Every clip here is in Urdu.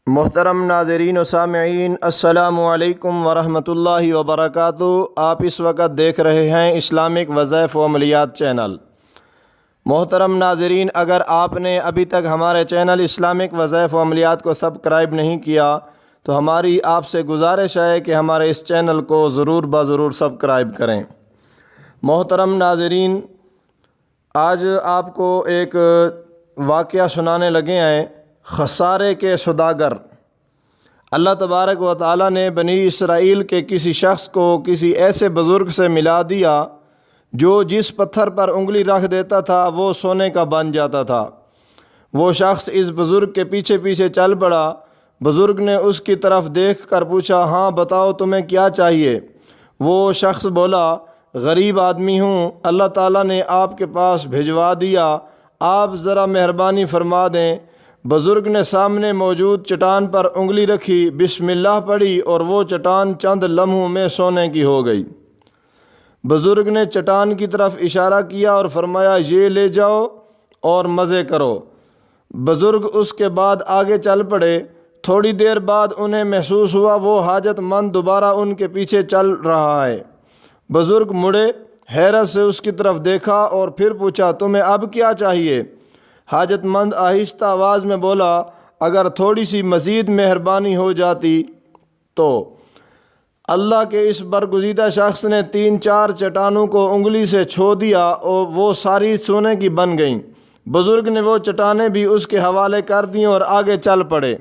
محترم ناظرین و سامعین، السلام علیکم ورحمۃ اللہ وبرکاتہ۔ آپ اس وقت دیکھ رہے ہیں اسلامک وظائف و عملیات چینل۔ محترم ناظرین، اگر آپ نے ابھی تک ہمارے چینل اسلامک وظائف و عملیات کو سبسکرائب نہیں کیا تو ہماری آپ سے گزارش ہے کہ ہمارے اس چینل کو ضرور سبسکرائب کریں۔ محترم ناظرین، آج آپ کو ایک واقعہ سنانے لگے ہیں، خسارے کے سوداگر۔ اللہ تبارک و تعالیٰ نے بنی اسرائیل کے کسی شخص کو کسی ایسے بزرگ سے ملا دیا جو جس پتھر پر انگلی رکھ دیتا تھا وہ سونے کا بن جاتا تھا۔ وہ شخص اس بزرگ کے پیچھے پیچھے چل پڑا۔ بزرگ نے اس کی طرف دیکھ کر پوچھا، ہاں بتاؤ تمہیں کیا چاہیے؟ وہ شخص بولا، غریب آدمی ہوں، اللہ تعالیٰ نے آپ کے پاس بھجوا دیا، آپ ذرا مہربانی فرما دیں۔ بزرگ نے سامنے موجود چٹان پر انگلی رکھی، بسم اللہ پڑھی اور وہ چٹان چند لمحوں میں سونے کی ہو گئی۔ بزرگ نے چٹان کی طرف اشارہ کیا اور فرمایا، یہ لے جاؤ اور مزے کرو۔ بزرگ اس کے بعد آگے چل پڑے۔ تھوڑی دیر بعد انہیں محسوس ہوا وہ حاجت مند دوبارہ ان کے پیچھے چل رہا ہے۔ بزرگ مڑے، حیرت سے اس کی طرف دیکھا اور پھر پوچھا، تمہیں اب کیا چاہیے؟ حاجت مند آہستہ آواز میں بولا، اگر تھوڑی سی مزید مہربانی ہو جاتی تو۔ اللہ کے اس برگزیدہ شخص نے 3-4 چٹانوں کو انگلی سے چھو دیا اور وہ ساری سونے کی بن گئیں۔ بزرگ نے وہ چٹانیں بھی اس کے حوالے کر دیں اور آگے چل پڑے۔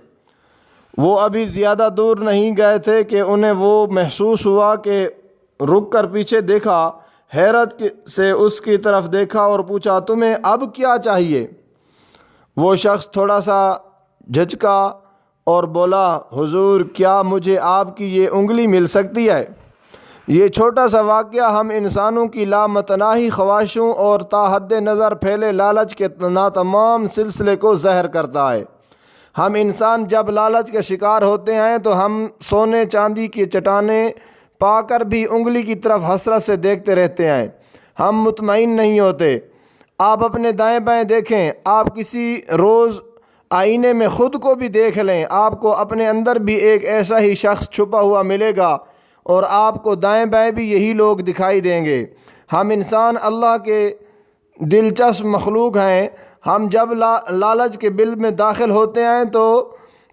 وہ ابھی زیادہ دور نہیں گئے تھے کہ انہیں وہ محسوس ہوا کہ رک کر پیچھے دیکھا، حیرت سے اس کی طرف دیکھا اور پوچھا، تمہیں اب کیا چاہیے؟ وہ شخص تھوڑا سا جھجکا اور بولا، حضور کیا مجھے آپ کی یہ انگلی مل سکتی ہے؟ یہ چھوٹا سا واقعہ ہم انسانوں کی لامتناہی خواہشوں اور تا حد نظر پھیلے لالچ کے ناتمام سلسلے کو ظاہر کرتا ہے۔ ہم انسان جب لالچ کے شکار ہوتے ہیں تو ہم سونے چاندی کی چٹانیں پا کر بھی انگلی کی طرف حسرت سے دیکھتے رہتے ہیں۔ ہم مطمئن نہیں ہوتے۔ آپ اپنے دائیں بائیں دیکھیں، آپ کسی روز آئینے میں خود کو بھی دیکھ لیں، آپ کو اپنے اندر بھی ایک ایسا ہی شخص چھپا ہوا ملے گا اور آپ کو دائیں بائیں بھی یہی لوگ دکھائی دیں گے۔ ہم انسان اللہ کے دلچسپ مخلوق ہیں۔ ہم جب لالچ کے بل میں داخل ہوتے ہیں تو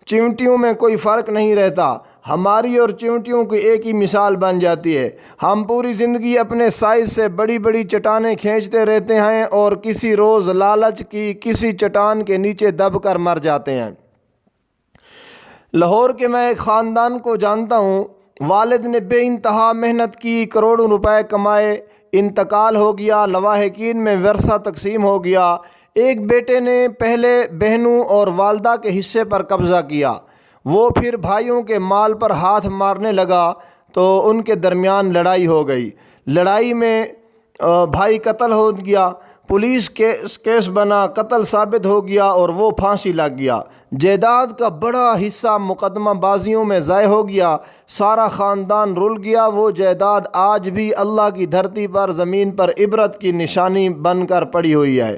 چیونٹیوں میں کوئی فرق نہیں رہتا، ہماری اور چیونٹیوں کی ایک ہی مثال بن جاتی ہے۔ ہم پوری زندگی اپنے سائز سے بڑی بڑی چٹانیں کھینچتے رہتے ہیں اور کسی روز لالچ کی کسی چٹان کے نیچے دب کر مر جاتے ہیں۔ لاہور کے میں ایک خاندان کو جانتا ہوں۔ والد نے بے انتہا محنت کی، کروڑوں روپے کمائے، انتقال ہو گیا، لواحقین میں ورثہ تقسیم ہو گیا۔ ایک بیٹے نے پہلے بہنوں اور والدہ کے حصے پر قبضہ کیا، وہ پھر بھائیوں کے مال پر ہاتھ مارنے لگا تو ان کے درمیان لڑائی ہو گئی۔ لڑائی میں بھائی قتل ہو گیا، پولیس کیس بنا، قتل ثابت ہو گیا اور وہ پھانسی لگ گیا۔ جائیداد کا بڑا حصہ مقدمہ بازیوں میں ضائع ہو گیا، سارا خاندان رل گیا۔ وہ جائیداد آج بھی اللہ کی دھرتی پر زمین پر عبرت کی نشانی بن کر پڑی ہوئی ہے۔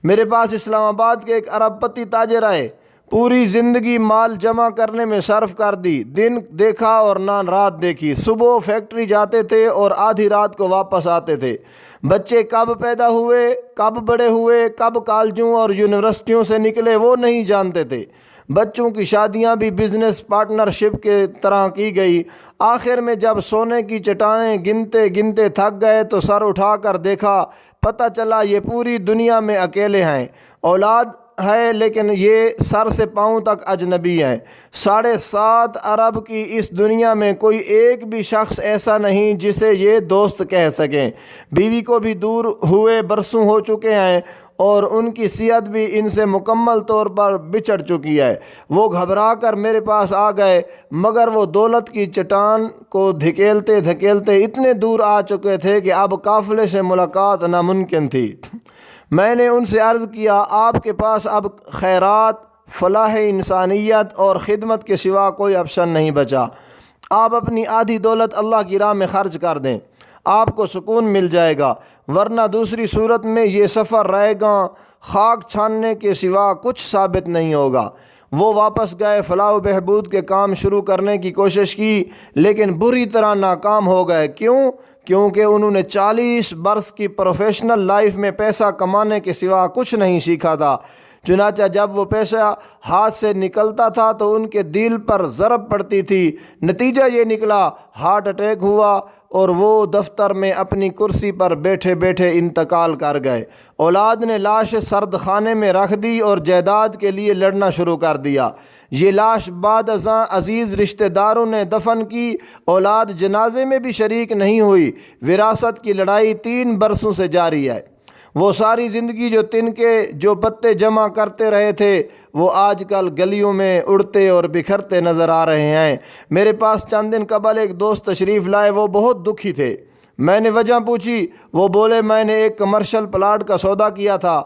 میرے پاس اسلام آباد کے ایک ارب پتی تاجر آئے، پوری زندگی مال جمع کرنے میں صرف کر دی، دن دیکھا اور نہ رات دیکھی۔ صبح فیکٹری جاتے تھے اور آدھی رات کو واپس آتے تھے۔ بچے کب پیدا ہوئے، کب بڑے ہوئے، کب کالجوں اور یونیورسٹیوں سے نکلے وہ نہیں جانتے تھے۔ بچوں کی شادیاں بھی بزنس پارٹنرشپ کے طرح کی گئی۔ آخر میں جب سونے کی چٹانیں گنتے گنتے تھک گئے تو سر اٹھا کر دیکھا، پتہ چلا یہ پوری دنیا میں اکیلے ہیں۔ اولاد ہے لیکن یہ سر سے پاؤں تک اجنبی ہیں۔ 7.5 ارب کی اس دنیا میں کوئی ایک بھی شخص ایسا نہیں جسے یہ دوست کہہ سکیں۔ بیوی کو بھی دور ہوئے برسوں ہو چکے ہیں اور ان کی صحت بھی ان سے مکمل طور پر بچھڑ چکی ہے۔ وہ گھبرا کر میرے پاس آ گئے، مگر وہ دولت کی چٹان کو دھکیلتے دھکیلتے اتنے دور آ چکے تھے کہ اب قافلے سے ملاقات ناممکن تھی۔ میں نے ان سے عرض کیا، آپ کے پاس اب خیرات، فلاح انسانیت اور خدمت کے سوا کوئی آپشن نہیں بچا۔ آپ اپنی آدھی دولت اللہ کی راہ میں خرچ کر دیں، آپ کو سکون مل جائے گا، ورنہ دوسری صورت میں یہ سفر رہے گا خاک چھاننے کے سوا کچھ ثابت نہیں ہوگا۔ وہ واپس گئے، فلاح و بہبود کے کام شروع کرنے کی کوشش کی، لیکن بری طرح ناکام ہو گئے۔ کیوں؟ کیونکہ انہوں نے 40 برس کی پروفیشنل لائف میں پیسہ کمانے کے سوا کچھ نہیں سیکھا تھا۔ چنانچہ جب وہ پیسہ ہاتھ سے نکلتا تھا تو ان کے دل پر ضرب پڑتی تھی۔ نتیجہ یہ نکلا، ہارٹ اٹیک ہوا اور وہ دفتر میں اپنی کرسی پر بیٹھے بیٹھے انتقال کر گئے۔ اولاد نے لاش سرد خانے میں رکھ دی اور جائیداد کے لیے لڑنا شروع کر دیا۔ یہ لاش بعد ازاں عزیز رشتہ داروں نے دفن کی، اولاد جنازے میں بھی شریک نہیں ہوئی۔ وراثت کی لڑائی 3 برسوں سے جاری ہے۔ وہ ساری زندگی جو تنکے جو پتے جمع کرتے رہے تھے، وہ آج کل گلیوں میں اڑتے اور بکھرتے نظر آ رہے ہیں۔ میرے پاس چند دن قبل ایک دوست تشریف لائے، وہ بہت دکھی تھے۔ میں نے وجہ پوچھی، وہ بولے میں نے ایک کمرشل پلاٹ کا سودا کیا تھا۔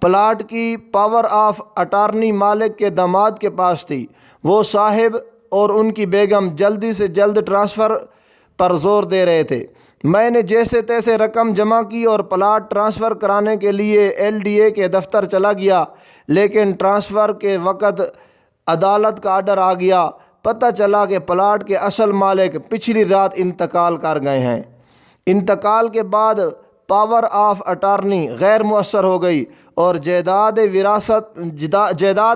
پلاٹ کی پاور آف اٹارنی مالک کے داماد کے پاس تھی۔ وہ صاحب اور ان کی بیگم جلدی سے جلد ٹرانسفر پر زور دے رہے تھے۔ میں نے جیسے تیسے رقم جمع کی اور پلاٹ ٹرانسفر کرانے کے لیے LDA کے دفتر چلا گیا، لیکن ٹرانسفر کے وقت عدالت کا آرڈر آ گیا۔ پتہ چلا کہ پلاٹ کے اصل مالک پچھلی رات انتقال کر گئے ہیں۔ انتقال کے بعد پاور آف اٹارنی غیر مؤثر ہو گئی اور جائیداد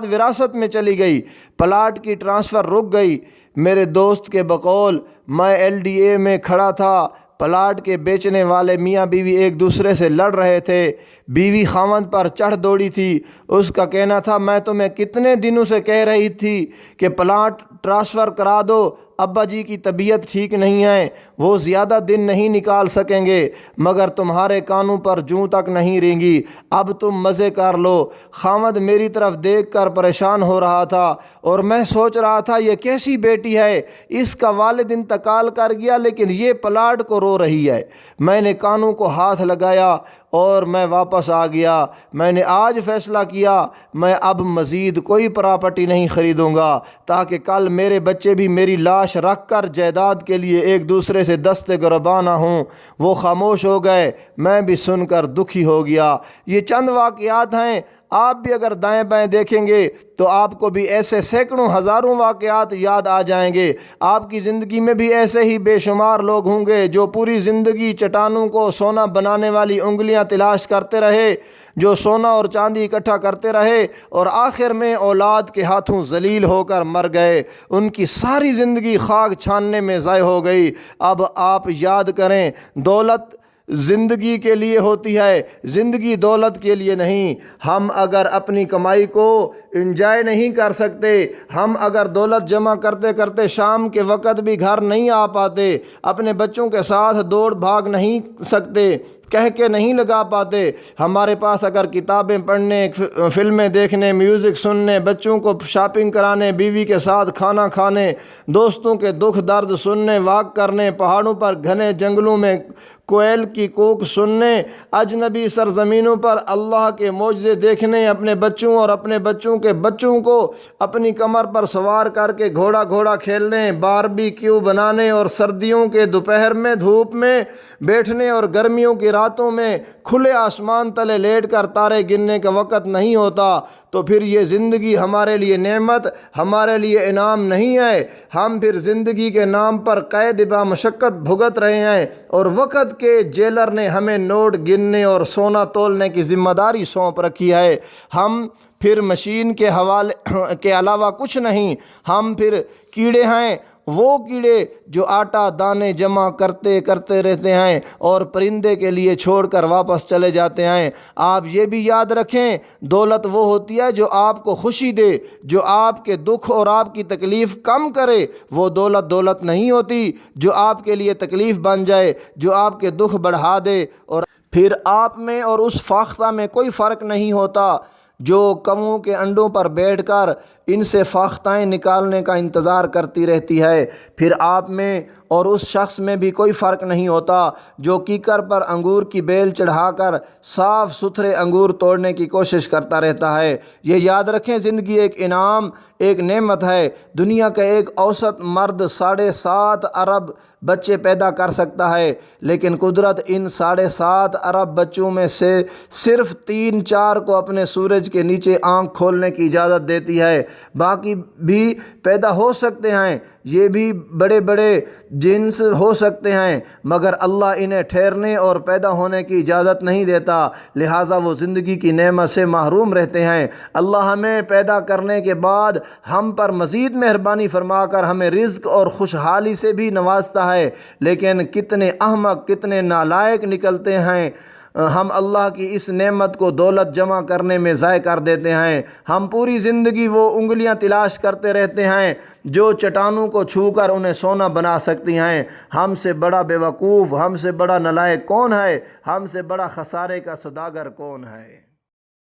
وراثت میں چلی گئی۔ پلاٹ کی ٹرانسفر رک گئی۔ میرے دوست کے بقول میں LDA میں کھڑا تھا۔ پلاٹ کے بیچنے والے میاں بیوی ایک دوسرے سے لڑ رہے تھے۔ بیوی خاوند پر چڑھ دوڑی تھی۔ اس کا کہنا تھا میں تمہیں کتنے دنوں سے کہہ رہی تھی کہ پلاٹ ٹرانسفر کرا دو، ابا جی کی طبیعت ٹھیک نہیں ہے، وہ زیادہ دن نہیں نکال سکیں گے، مگر تمہارے کانوں پر جوں تک نہیں رینگی، اب تم مزے کر لو۔ خاوند میری طرف دیکھ کر پریشان ہو رہا تھا اور میں سوچ رہا تھا یہ کیسی بیٹی ہے، اس کا والد انتقال کر گیا لیکن یہ پلاٹ کو رو رہی ہے۔ میں نے کانوں کو ہاتھ لگایا اور میں واپس آ گیا۔ میں نے آج فیصلہ کیا میں اب مزید کوئی پراپرٹی نہیں خریدوں گا تاکہ کل میرے بچے بھی میری لاش رکھ کر جائیداد کے لیے ایک دوسرے سے دست گرباں نہ ہوں۔ وہ خاموش ہو گئے، میں بھی سن کر دکھی ہو گیا۔ یہ چند واقعات ہیں، آپ بھی اگر دائیں بائیں دیکھیں گے تو آپ کو بھی ایسے سینکڑوں ہزاروں واقعات یاد آ جائیں گے۔ آپ کی زندگی میں بھی ایسے ہی بے شمار لوگ ہوں گے جو پوری زندگی چٹانوں کو سونا بنانے والی انگلیاں تلاش کرتے رہے، جو سونا اور چاندی اکٹھا کرتے رہے اور آخر میں اولاد کے ہاتھوں ذلیل ہو کر مر گئے۔ ان کی ساری زندگی خاک چھاننے میں ضائع ہو گئی۔ اب آپ یاد کریں، دولت زندگی کے لیے ہوتی ہے، زندگی دولت کے لیے نہیں۔ ہم اگر اپنی کمائی کو انجوائے نہیں کر سکتے، ہم اگر دولت جمع کرتے کرتے شام کے وقت بھی گھر نہیں آ پاتے، اپنے بچوں کے ساتھ دوڑ بھاگ نہیں سکتے، کہہ کے نہیں لگا پاتے، ہمارے پاس اگر کتابیں پڑھنے، فلمیں دیکھنے، میوزک سننے، بچوں کو شاپنگ کرانے، بیوی کے ساتھ کھانا کھانے، دوستوں کے دکھ درد سننے، واک کرنے، پہاڑوں پر گھنے جنگلوں میں کوئل کی کوک سننے، اجنبی سرزمینوں پر اللہ کے معجزے دیکھنے، اپنے بچوں اور اپنے بچوں کے بچوں کو اپنی کمر پر سوار کر کے گھوڑا کھیلنے، باربی کیو بنانے اور سردیوں کے دوپہر میں دھوپ میں بیٹھنے اور گرمیوں کی راتوں میں کھلے آسمان تلے لیٹ کر تارے گننے کا وقت نہیں ہوتا، تو پھر یہ زندگی ہمارے لیے نعمت، ہمارے لیے انعام نہیں ہے۔ ہم پھر زندگی کے نام پر قید با مشقت بھگت رہے ہیں اور وقت کے جیلر نے ہمیں نوٹ گننے اور سونا تولنے کی ذمہ داری سونپ رکھی ہے۔ ہم پھر مشین کے حوالے کے علاوہ کچھ نہیں، ہم پھر کیڑے ہیں، وہ کیڑے جو آٹا دانے جمع کرتے رہتے ہیں اور پرندے کے لیے چھوڑ کر واپس چلے جاتے ہیں۔ آپ یہ بھی یاد رکھیں، دولت وہ ہوتی ہے جو آپ کو خوشی دے، جو آپ کے دکھ اور آپ کی تکلیف کم کرے۔ وہ دولت نہیں ہوتی جو آپ کے لیے تکلیف بن جائے، جو آپ کے دکھ بڑھا دے، اور پھر آپ میں اور اس فاختہ میں کوئی فرق نہیں ہوتا جو کووں کے انڈوں پر بیٹھ کر ان سے فاختائیں نکالنے کا انتظار کرتی رہتی ہے۔ پھر آپ میں اور اس شخص میں بھی کوئی فرق نہیں ہوتا جو کیکر پر انگور کی بیل چڑھا کر صاف ستھرے انگور توڑنے کی کوشش کرتا رہتا ہے۔ یہ یاد رکھیں، زندگی ایک انعام، ایک نعمت ہے۔ دنیا کا ایک اوسط مرد 7.5 ارب بچے پیدا کر سکتا ہے، لیکن قدرت ان 7.5 ارب بچوں میں سے صرف 3-4 کو اپنے سورج کے نیچے آنکھ کھولنے کی اجازت دیتی ہے۔ باقی بھی پیدا ہو سکتے ہیں، یہ بھی بڑے بڑے جنس ہو سکتے ہیں، مگر اللہ انہیں ٹھہرنے اور پیدا ہونے کی اجازت نہیں دیتا، لہٰذا وہ زندگی کی نعمت سے محروم رہتے ہیں۔ اللہ ہمیں پیدا کرنے کے بعد ہم پر مزید مہربانی فرما کر ہمیں رزق اور خوشحالی سے بھی نوازتا ہے، لیکن کتنے احمق، کتنے نالائق نکلتے ہیں، ہم اللہ کی اس نعمت کو دولت جمع کرنے میں ضائع کر دیتے ہیں۔ ہم پوری زندگی وہ انگلیاں تلاش کرتے رہتے ہیں جو چٹانوں کو چھو کر انہیں سونا بنا سکتی ہیں۔ ہم سے بڑا بیوقوف، ہم سے بڑا نالائق کون ہے؟ ہم سے بڑا خسارے کا سوداگر کون ہے؟